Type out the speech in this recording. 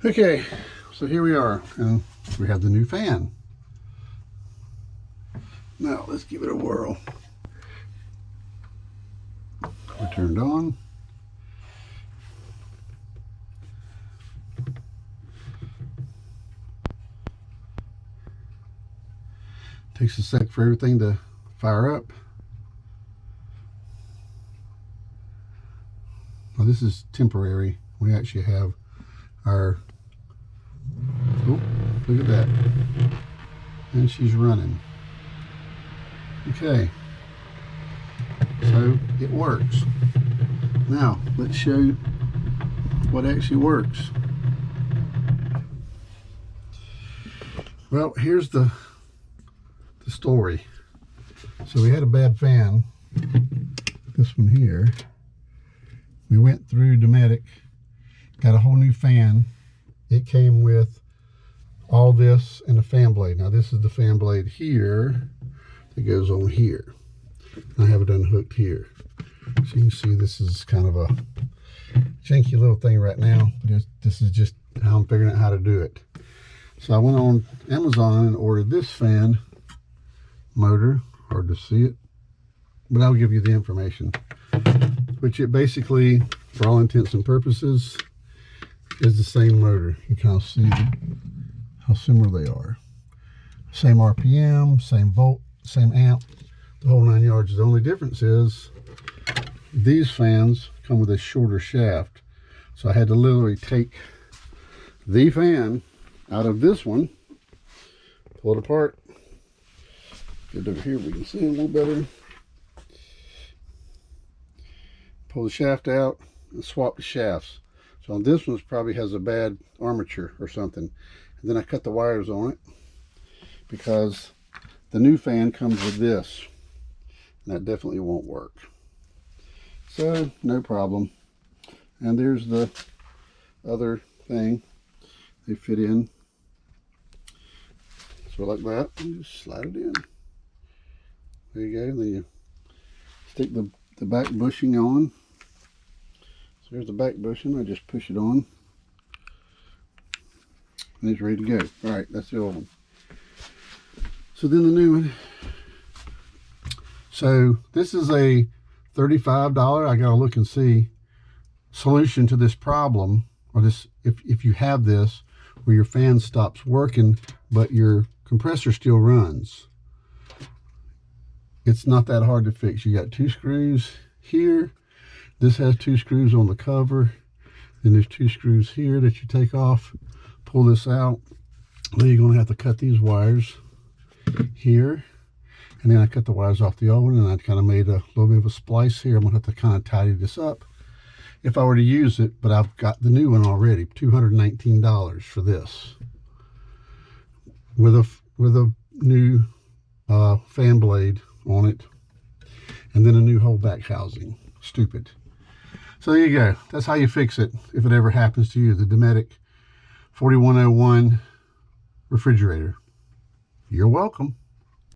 Okay, so here we are, and we have the new fan. Now let's give it a whirl. We're turned on. Takes a sec for everything to fire up. Now this is temporary. We actually have our, oh, look at that. And she's running. Okay, so it works. Now let's show you what actually works. Well, here's the story. So we had a bad fan, this one here. We went through Dometic, got a whole new fan. It came with all this and a fan blade. Now this is the fan blade here that goes on here. I have it unhooked here. So you can see this is kind of a janky little thing right now. This is just how I'm figuring out how to do it. So I went on Amazon and ordered this fan motor. Hard to see it, but I'll give you the information. Which it basically, for all intents and purposes, is the same motor. You can kind of see how similar they are. Same RPM, same volt, same amp, the whole 9 yards. The only difference is these fans come with a shorter shaft. So I had to literally take the fan out of this one, pull it apart. Get over here, we can see it a little better. Pull the shaft out and swap the shafts. So on this one probably has a bad armature or something. And then I cut the wires on it because the new fan comes with this. And that definitely won't work. So no problem. And there's the other thing. They fit in. So like that, you just slide it in. There you go. Then you stick the back bushing on. So there's the back bushing. I just push it on. And it's ready to go. Alright, that's the old one. So then the new one. So this is a $35, I gotta look and see, solution to this problem, or this, if you have this where your fan stops working but your compressor still runs. It's not that hard to fix. You got 2 screws here. This has 2 screws on the cover. Then there's 2 screws here that you take off. Pull this out. Then you're going to have to cut these wires here. And then I cut the wires off the old one, and I kind of made a little bit of a splice here. I'm going to have to kind of tidy this up if I were to use it, but I've got the new one already. $219 for this. With a new fan blade on it, and then a new whole back housing. Stupid. So there you go. That's how you fix it if it ever happens to you. The Dometic 4101 refrigerator. You're welcome.